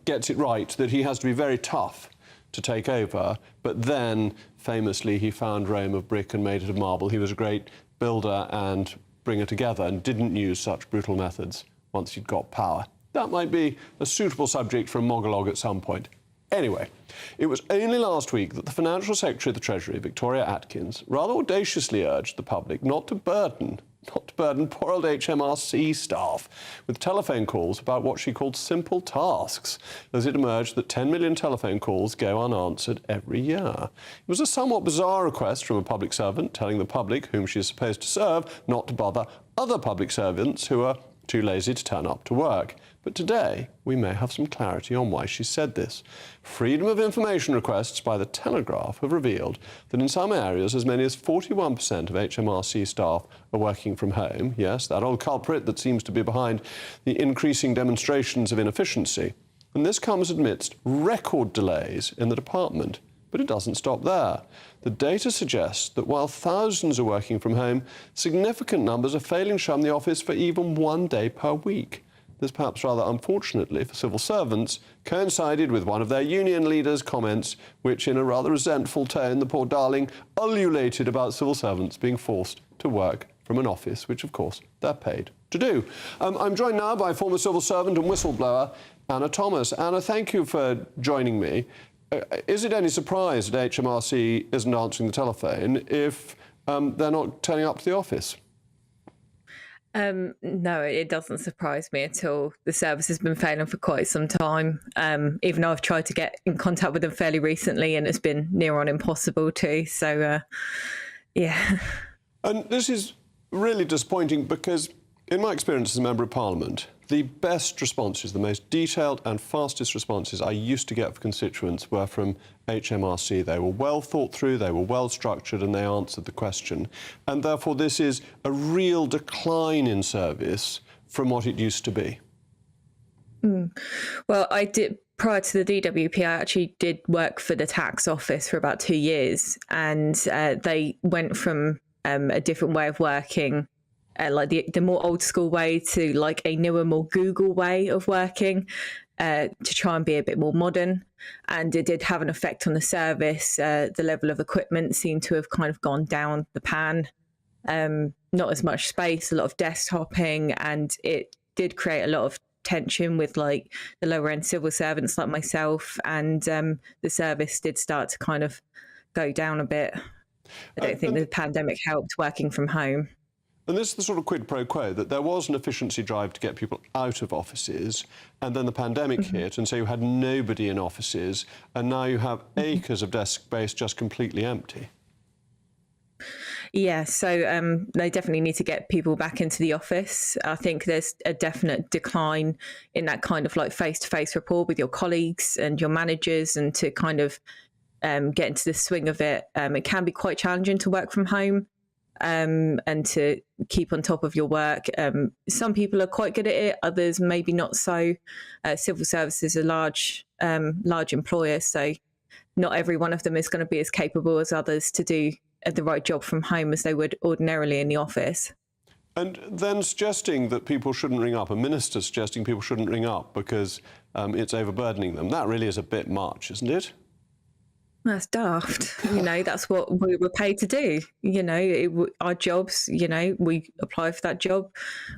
gets it right, that he has to be very tough to take over, but then, famously, he found Rome of brick and made it of marble. He was a great builder and bringer together and didn't use such brutal methods once he'd got power. That might be a suitable subject for a monologue at some point. Anyway, it was only last week that the Financial Secretary of the Treasury, Victoria Atkins, rather audaciously urged the public not to burden poor old HMRC staff with telephone calls about what she called simple tasks, as it emerged that 10 million telephone calls go unanswered every year. It was a somewhat bizarre request from a public servant telling the public, whom she is supposed to serve, not to bother other public servants who are too lazy to turn up to work. But today, we may have some clarity on why she said this. Freedom of information requests by the Telegraph have revealed that in some areas, as many as 41% of HMRC staff are working from home. Yes, that old culprit that seems to be behind the increasing demonstrations of inefficiency. And this comes amidst record delays in the department. But it doesn't stop there. The data suggests that while thousands are working from home, significant numbers are failing to show up in the office for even 1 day per week. this perhaps rather unfortunately for civil servants, coincided with one of their union leaders' comments, which in a rather resentful tone, the poor darling ululated about civil servants being forced to work from an office, which of course they're paid to do. I'm joined now by former civil servant and whistleblower Anna Thomas. Anna, thank you for joining me. Is it any surprise that HMRC isn't answering the telephone if they're not turning up to the office? No, it doesn't surprise me at all. The service has been failing for quite some time. Even though I've tried to get in contact with them fairly recently, and it's been near on impossible too. So, yeah. And this is really disappointing because, in my experience as a Member of Parliament, the best responses, the most detailed and fastest responses I used to get for constituents were from HMRC. They were well thought through, they were well structured, and they answered the question. And therefore, this is a real decline in service from what it used to be. Well, I did. Prior to the DWP, I actually did work for the tax office for about 2 years, and they went from a different way of working, like the more old school way, to like a newer, more Google way of working, to try and be a bit more modern. And it did have an effect on the service. The level of equipment seemed to have kind of gone down the pan. Not as much space, a lot of desktopping, and it did create a lot of tension with like the lower end civil servants like myself, and the service did start to kind of go down a bit. I don't think the pandemic helped working from home. And this is the sort of quid pro quo, that there was an efficiency drive to get people out of offices, and then the pandemic hit, and so you had nobody in offices, and now you have acres of desk space just completely empty. Yeah, so they definitely need to get people back into the office. I think there's a definite decline in that kind of like face-to-face rapport with your colleagues and your managers, and to kind of get into the swing of it. It can be quite challenging to work from home and to keep on top of your work. Some people are quite good at it, others maybe not so. Civil service is a large employer, so not every one of them is going to be as capable as others to do the right job from home as they would ordinarily in the office. And then suggesting that people shouldn't ring up, a minister suggesting people shouldn't ring up because it's overburdening them, that really is a bit much, isn't it? That's daft. That's what we were paid to do. Our jobs, we apply for that job,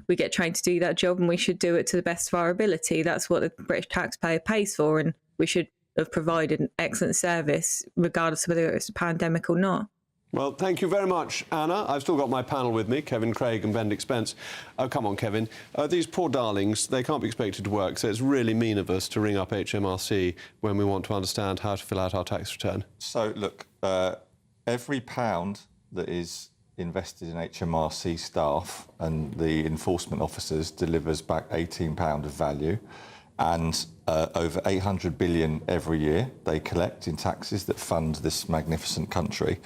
we get trained to do that job, and we should do it to the best of our ability. That's what the British taxpayer pays for, and we should have provided an excellent service, regardless of whether it's a pandemic or not. Well, thank you very much, Anna. I've still got my panel with me, Kevin Craig and Benedict Spence. Oh, come on, Kevin. These poor darlings, they can't be expected to work, so it's really mean of us to ring up HMRC when we want to understand how to fill out our tax return. So, look, every pound that is invested in HMRC staff and the enforcement officers delivers back £18 of value, and over 800 billion every year they collect in taxes that fund this magnificent country.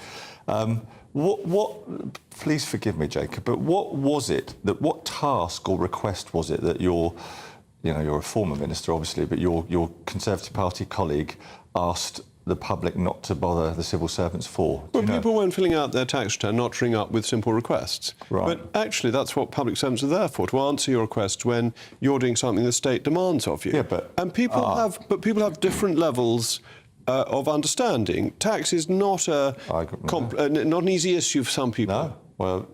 Please forgive me, Jacob, but what task or request was it that you're a former minister, obviously, but your Conservative Party colleague asked the public not to bother the civil servants for? Well, people weren't filling out their tax return, not to ring up with simple requests. Right. But actually, that's what public servants are there for, to answer your requests when you're doing something the state demands of you. Yeah, but... And people have different levels of understanding. Tax is not not an easy issue for some people. No, well,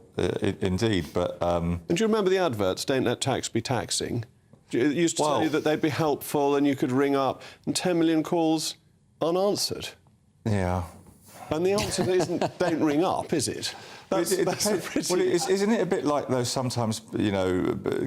indeed, but... And do you remember the adverts, "Don't let tax be taxing"? It used to tell you that they'd be helpful and you could ring up, and 10 million calls unanswered. Yeah. And the answer isn't don't ring up, is it? Isn't it a bit like, though, sometimes,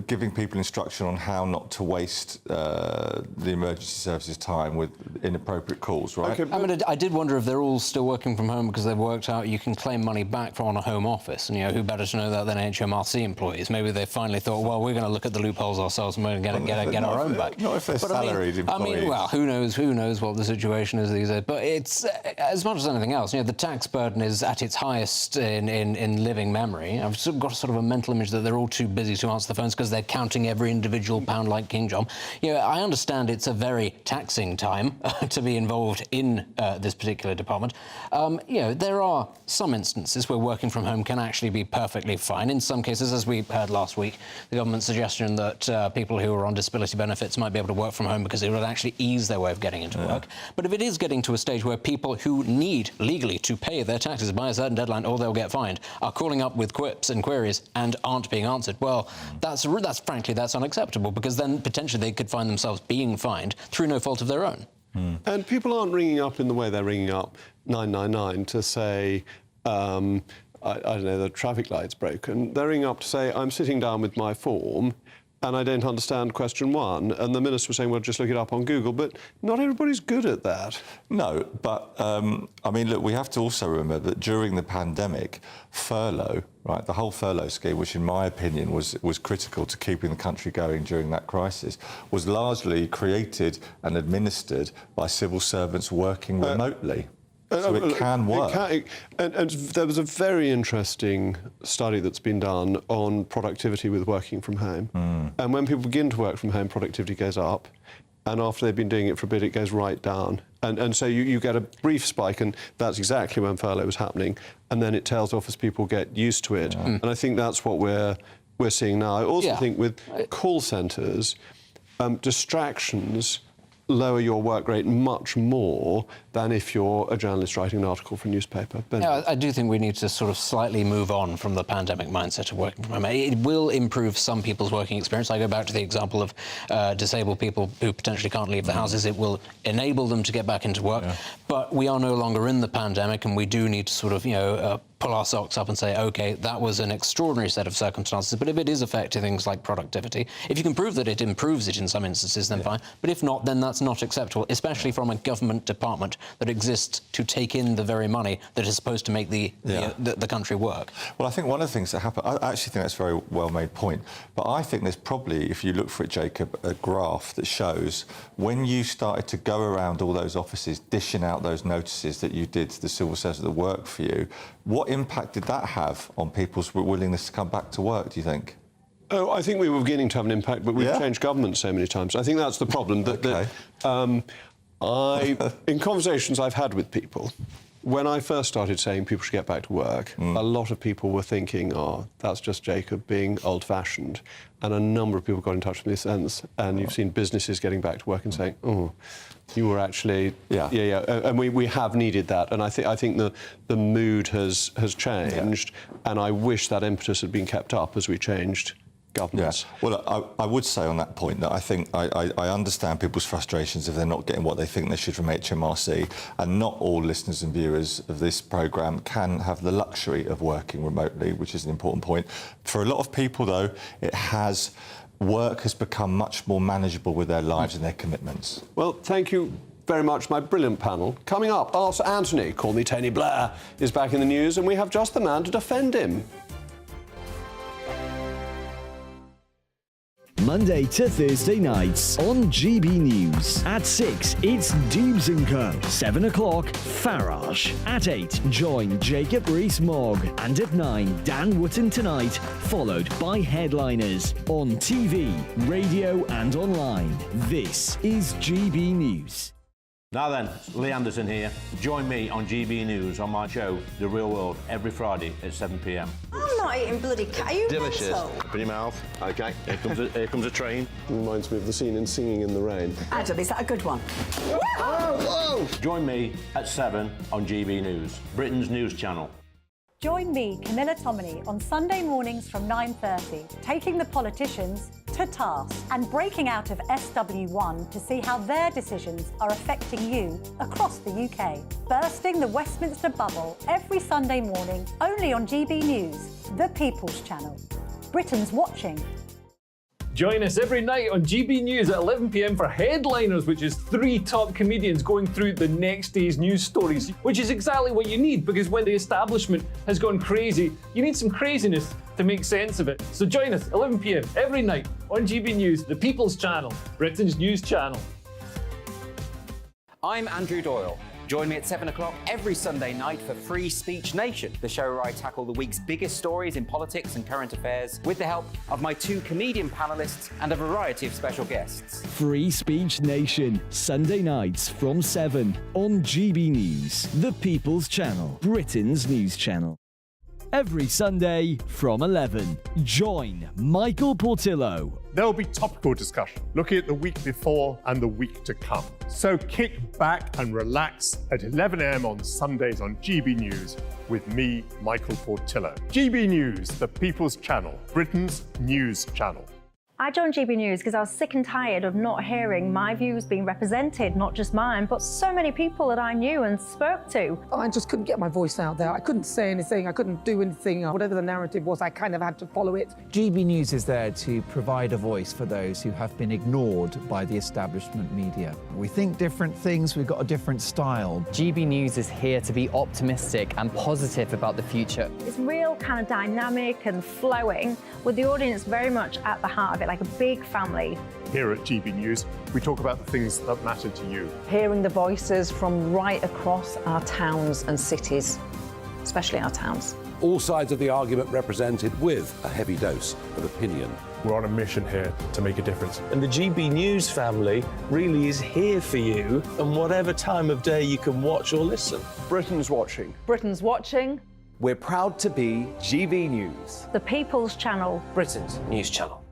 giving people instruction on how not to waste the emergency services time with inappropriate calls, right? Okay, I did wonder if they're all still working from home because they've worked out you can claim money back on a home office, and who better to know that than HMRC employees? Maybe they finally thought, well, we're going to look at the loopholes ourselves and we're going to get our own back. Not if they're salaried employees. Well, who knows what the situation is these days? But it's as much as anything else. The tax burden is at its highest in in living memory. I've sort of got sort of a mental image that they're all too busy to answer the phones because they're counting every individual pound like King John. You know, I understand it's a very taxing time to be involved in this particular department. You know, there are some instances where working from home can actually be perfectly fine. In some cases, as we heard last week, the government's suggestion that people who are on disability benefits might be able to work from home because it would actually ease their way of getting into work. But if it is getting to a stage where people who need legally to pay their taxes by a certain deadline or they'll get fined are calling up with quips and queries and aren't being answered, well, that's frankly, that's unacceptable, because then potentially they could find themselves being fined through no fault of their own. And people aren't ringing up in the way they're ringing up 999 to say, I don't know, the traffic light's broken. They're ringing up to say, I'm sitting down with my form and I don't understand question 1. And the minister was saying, well, just look it up on Google. But not everybody's good at that. No, but, I mean, look, we have to also remember that during the pandemic, furlough, right, the whole furlough scheme, which in my opinion was critical to keeping the country going during that crisis, was largely created and administered by civil servants working remotely. So it can work. And there was a very interesting study that's been done on productivity with working from home. And when people begin to work from home, productivity goes up. And after they've been doing it for a bit, it goes right down. And so you get a brief spike, and that's exactly when furlough was happening. And then it tails off as people get used to it. And I think that's what we're seeing now. I also think with call centres, distractions lower your work rate much more than if you're a journalist writing an article for a newspaper. Yeah, I do think we need to sort of slightly move on from the pandemic mindset of working from home. It will improve some people's working experience. I go back to the example of disabled people who potentially can't leave the houses. It will enable them to get back into work. But we are no longer in the pandemic, and we do need to sort of, you know, pull our socks up and say, OK, that was an extraordinary set of circumstances, but if it is affecting things like productivity, if you can prove that it improves it in some instances, then fine. But if not, then that's not acceptable, especially from a government department that exists to take in the very money that is supposed to make the country work. Well, I think one of the things that happened, I actually think that's a very well-made point, but I think there's probably, if you look for it, Jacob, a graph that shows when you started to go around all those offices, dishing out those notices that you did to the civil servants that work for you, what impact did that have on people's willingness to come back to work, do you think? Oh, I think we were beginning to have an impact, but we've changed government so many times. I think that's the problem. In conversations I've had with people, when I first started saying people should get back to work, a lot of people were thinking, oh, that's just Jacob being old-fashioned. And a number of people got in touch with me since, and you've seen businesses getting back to work and saying, oh, you were actually... And we have needed that. And I think the mood has changed, and I wish that impetus had been kept up as we changed governments. Well, I would say on that point that I think I understand people's frustrations if they're not getting what they think they should from HMRC, and not all listeners and viewers of this programme can have the luxury of working remotely, which is an important point. For a lot of people, though, work has become much more manageable with their lives and their commitments. Well, thank you very much, my brilliant panel. Coming up, Arthur Anthony, call me Tony Blair, is back in the news, and we have just the man to defend him. Monday to Thursday nights on GB News. At 6, it's Dubes & Co. 7 o'clock, Farage. At 8, join Jacob Rees-Mogg. And at 9, Dan Wootton Tonight, followed by headliners on TV, radio and online. This is GB News. Now then, Lee Anderson here. Join me on GB News on my show, The Real World, every Friday at 7 p.m. I'm not eating bloody cat. Are you delicious. mental? Open your mouth. OK, here comes a train. Reminds me of the scene in Singing in the Rain. Adam, is that a good one? Whoa! Join me at 7 on GB News, Britain's news channel. Join me, Camilla Tominey, on Sunday mornings from 9:30, taking the politicians to task and breaking out of SW1 to see how their decisions are affecting you across the UK. Bursting the Westminster bubble every Sunday morning, only on GB News, the People's Channel. Britain's watching. Join us every night on GB News at 11 p.m. for Headliners, which is 3 top comedians going through the next day's news stories, which is exactly what you need, because when the establishment has gone crazy, you need some craziness to make sense of it. So join us 11 p.m. every night on GB News, the People's Channel, Britain's news channel. I'm Andrew Doyle. Join me at 7 o'clock every Sunday night for Free Speech Nation, the show where I tackle the week's biggest stories in politics and current affairs with the help of my 2 comedian panelists and a variety of special guests. Free Speech Nation, Sunday nights from 7 on GB News, the People's Channel, Britain's news channel. Every Sunday from 11, join Michael Portillo. There'll be topical discussion, looking at the week before and the week to come. So kick back and relax at 11 a.m. on Sundays on GB News with me, Michael Portillo. GB News, the People's Channel, Britain's news channel. I joined GB News because I was sick and tired of not hearing my views being represented, not just mine, but so many people that I knew and spoke to. I just couldn't get my voice out there. I couldn't say anything. I couldn't do anything. Whatever the narrative was, I kind of had to follow it. GB News is there to provide a voice for those who have been ignored by the establishment media. We think different things, we've got a different style. GB News is here to be optimistic and positive about the future. It's real kind of dynamic and flowing, with the audience very much at the heart of it, like a big family. Here at GB News, we talk about the things that matter to you. Hearing the voices from right across our towns and cities, especially our towns. All sides of the argument represented with a heavy dose of opinion. We're on a mission here to make a difference. And the GB News family really is here for you, and whatever time of day you can watch or listen. Britain's watching. Britain's watching. We're proud to be GB News, the People's Channel, Britain's news channel.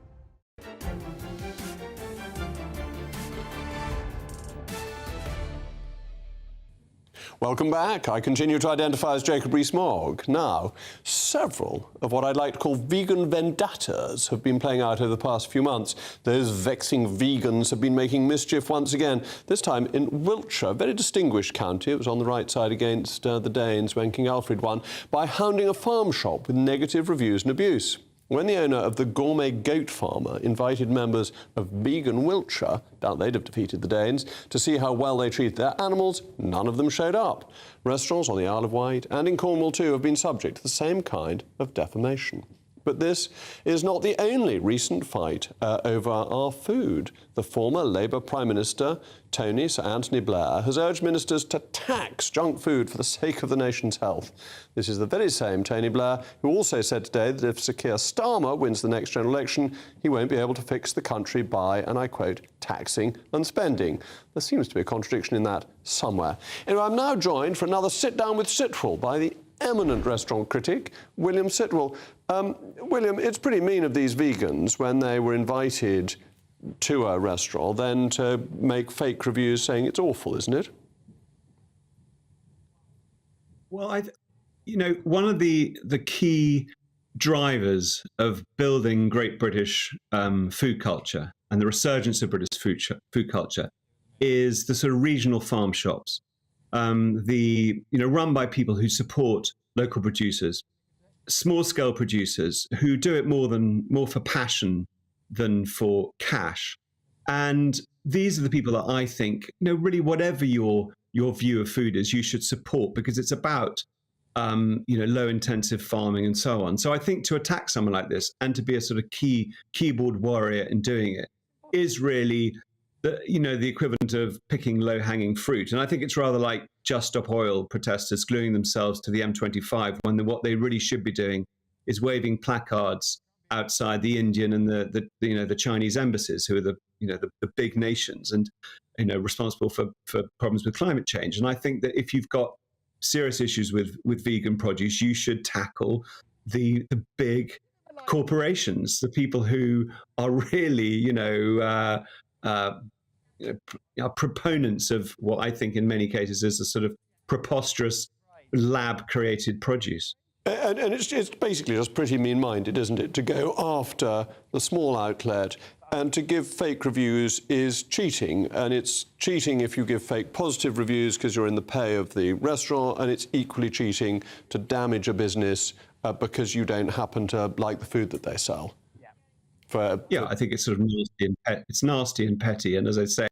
Welcome back. I continue to identify as Jacob Rees-Mogg. Now, several of what I'd like to call vegan vendettas have been playing out over the past few months. Those vexing vegans have been making mischief once again, this time in Wiltshire, a very distinguished county. It was on the right side against the Danes when King Alfred won, by hounding a farm shop with negative reviews and abuse. When the owner of the gourmet goat farmer invited members of vegan Wiltshire, doubt they'd have defeated the Danes, to see how well they treat their animals, none of them showed up. Restaurants on the Isle of Wight and in Cornwall too have been subject to the same kind of defamation. But this is not the only recent fight over our food. The former Labour Prime Minister, Sir Anthony Blair, has urged ministers to tax junk food for the sake of the nation's health. This is the very same Tony Blair who also said today that if Sir Keir Starmer wins the next general election, he won't be able to fix the country by, and I quote, taxing and spending. There seems to be a contradiction in that somewhere. Anyway, I'm now joined for another Sit Down with Sitwell by the eminent restaurant critic, William Sitwell. William, it's pretty mean of these vegans when they were invited to a restaurant then to make fake reviews saying it's awful, isn't it? Well, one of the key drivers of building great British food culture and the resurgence of British food culture is the sort of regional farm shops. Run by people who support local producers, small-scale producers who do it more for passion than for cash. And these are the people that I think, really whatever your view of food is, you should support, because it's about low-intensive farming and so on. So I think to attack someone like this and to be a sort of keyboard warrior in doing it is really the equivalent of picking low-hanging fruit. And I think it's rather like Just Stop Oil protesters gluing themselves to the M25 when what they really should be doing is waving placards outside the Indian and the Chinese embassies, who are the big nations and responsible for problems with climate change. And I think that if you've got serious issues with vegan produce, you should tackle the big corporations, the people who are really are proponents of what I think in many cases is a sort of preposterous lab-created produce. And it's basically just pretty mean-minded, isn't it, to go after the small outlet, and to give fake reviews is cheating. And it's cheating if you give fake positive reviews because you're in the pay of the restaurant, and it's equally cheating to damage a business because you don't happen to like the food that they sell. I think it's sort of nasty and petty. And as I say,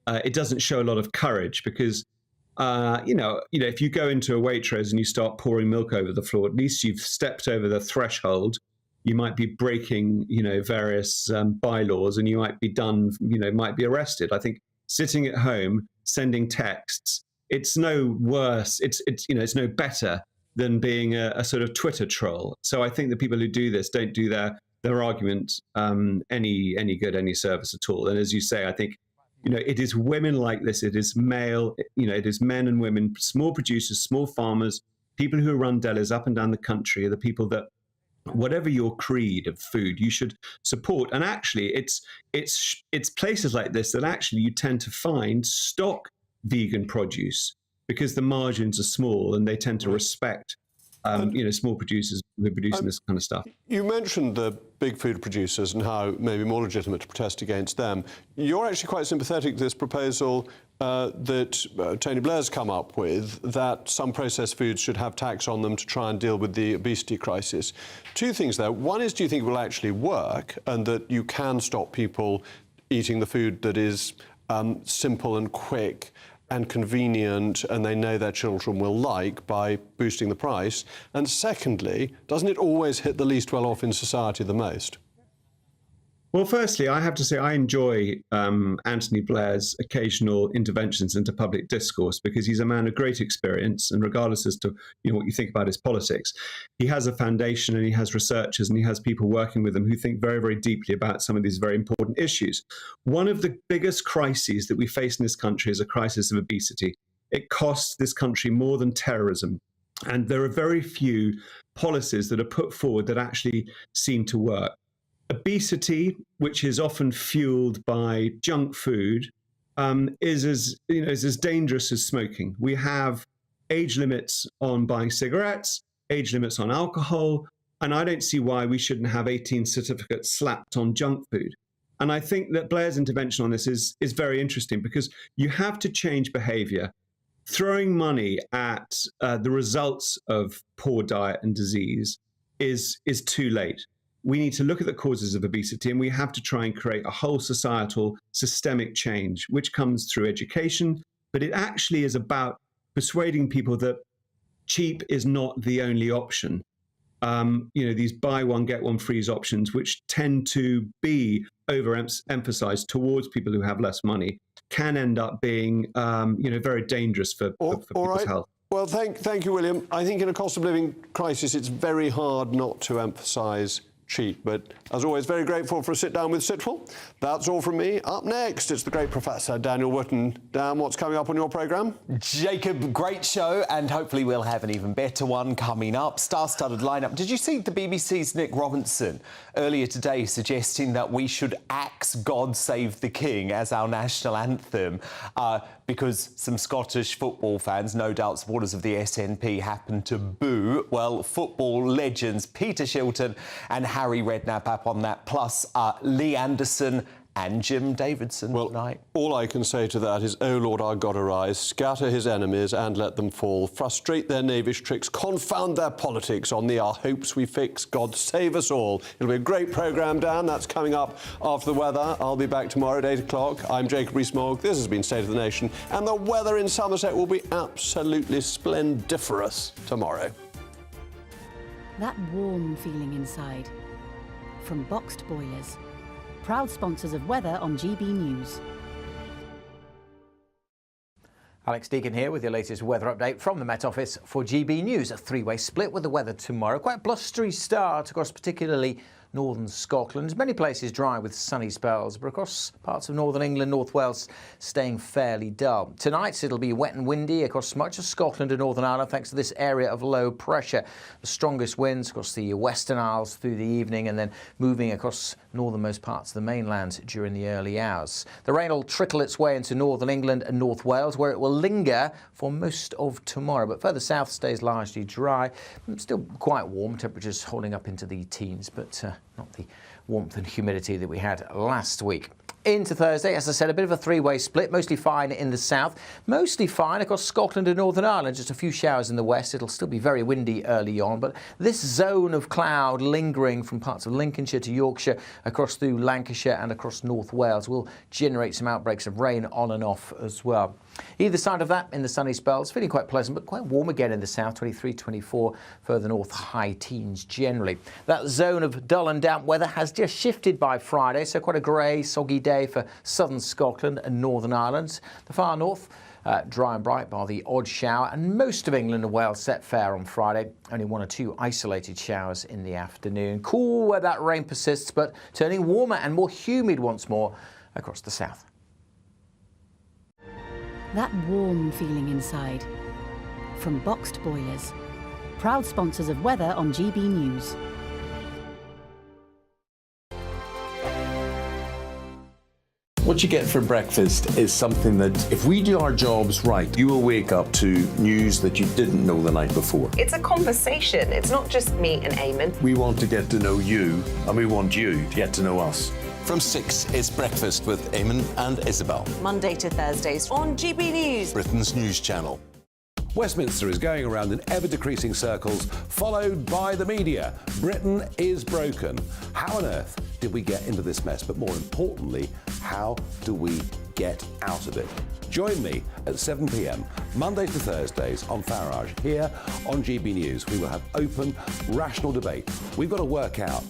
it doesn't show a lot of courage because, if you go into a Waitrose and you start pouring milk over the floor, at least you've stepped over the threshold. You might be breaking, various bylaws, and you might be might be arrested. I think sitting at home, sending texts, it's no worse. It's it's no better than being a sort of Twitter troll. So I think the people who do this don't do their argument any good, any service at all. And as you say, I think, it is women like this. It is male, it is men and women, small producers, small farmers, people who run delis up and down the country are the people that, whatever your creed of food, you should support. And actually, it's places like this that actually you tend to find stock vegan produce because the margins are small and they tend to respect small producers who are producing this kind of stuff. You mentioned the big food producers and how it may be more legitimate to protest against them. You're actually quite sympathetic to this proposal that Tony Blair's come up with, that some processed foods should have tax on them to try and deal with the obesity crisis. Two things there. One is, do you think it will actually work and that you can stop people eating the food that is simple and quick and convenient and they know their children will like by boosting the price? And secondly, doesn't it always hit the least well off in society the most? Well, firstly, I have to say I enjoy Anthony Blair's occasional interventions into public discourse because he's a man of great experience, and regardless as to what you think about his politics, he has a foundation and he has researchers and he has people working with him who think very, very deeply about some of these very important issues. One of the biggest crises that we face in this country is a crisis of obesity. It costs this country more than terrorism. And there are very few policies that are put forward that actually seem to work. Obesity, which is often fueled by junk food, is as dangerous as smoking. We have age limits on buying cigarettes, age limits on alcohol, and I don't see why we shouldn't have 18 certificates slapped on junk food. And I think that Blair's intervention on this is very interesting because you have to change behavior. Throwing money at the results of poor diet and disease is too late. We need to look at the causes of obesity and we have to try and create a whole societal systemic change, which comes through education, but it actually is about persuading people that cheap is not the only option. These buy one, get one free options, which tend to be overemphasized towards people who have less money, can end up being, very dangerous for people's health. Well, thank you, William. I think in a cost of living crisis, it's very hard not to emphasise cheap. But as always, very grateful for a sit down with Sitwell. That's all from me. Up next, it's the great Professor Daniel Wootton. Dan, what's coming up on your programme? Jacob, great show, and hopefully we'll have an even better one coming up. Star-studded lineup. Did you see the BBC's Nick Robinson earlier today suggesting that we should axe God Save the King as our national anthem because some Scottish football fans, no doubt supporters of the SNP, happen to boo? Well, football legends Peter Shilton and Harry Redknapp up on that, plus Lee Anderson and Jim Davidson tonight. All I can say to that is, O Lord our God, arise, scatter his enemies and let them fall, frustrate their knavish tricks, confound their politics, on thee our hopes we fix, God save us all. It'll be a great programme, Dan. That's coming up after the weather. I'll be back tomorrow at 8 o'clock. I'm Jacob Rees-Mogg. This has been State of the Nation, and the weather in Somerset will be absolutely splendiferous tomorrow. That warm feeling inside. From Boxed Boilers. Proud sponsors of weather on GB News. Alex Deacon here with your latest weather update from the Met Office for GB News. A three-way split with the weather tomorrow. Quite a blustery start across particularly northern Scotland. Many places dry with sunny spells, but across parts of northern England, North Wales staying fairly dull. Tonight it'll be wet and windy across much of Scotland and Northern Ireland thanks to this area of low pressure. The strongest winds across the Western Isles through the evening and then moving across northernmost parts of the mainland during the early hours. The rain will trickle its way into northern England and North Wales, where it will linger for most of tomorrow, but further south stays largely dry. Still quite warm, temperatures holding up into the teens, but not the warmth and humidity that we had last week. Into Thursday, as I said, a bit of a three-way split, mostly fine in the south, mostly fine across Scotland and Northern Ireland, just a few showers in the west. It'll still be very windy early on, but this zone of cloud lingering from parts of Lincolnshire to Yorkshire, across through Lancashire and across North Wales will generate some outbreaks of rain on and off as well. Either side of that, in the sunny spells, feeling quite pleasant, but quite warm again in the south, 23, 24, further north, high teens generally. That zone of dull and damp weather has just shifted by Friday, so quite a grey, soggy day day for southern Scotland and Northern Ireland. The far north, dry and bright bar the odd shower, and most of England and Wales set fair on Friday. Only 1 or 2 isolated showers in the afternoon. Cool where that rain persists, but turning warmer and more humid once more across the south. That warm feeling inside. From boxed boilers. Proud sponsors of weather on GB News. What you get for breakfast is something that, if we do our jobs right, you will wake up to news that you didn't know the night before. It's a conversation. It's not just me and Eamon. We want to get to know you, and we want you to get to know us. From 6, it's Breakfast with Eamon and Isabel. Monday to Thursdays on GB News, Britain's news channel. Westminster is going around in ever-decreasing circles, followed by the media. Britain is broken. How on earth did we get into this mess? But more importantly, how do we get out of it? Join me at 7 p.m, Mondays to Thursdays on Farage, here on GB News. We will have open, rational debate. We've got to work out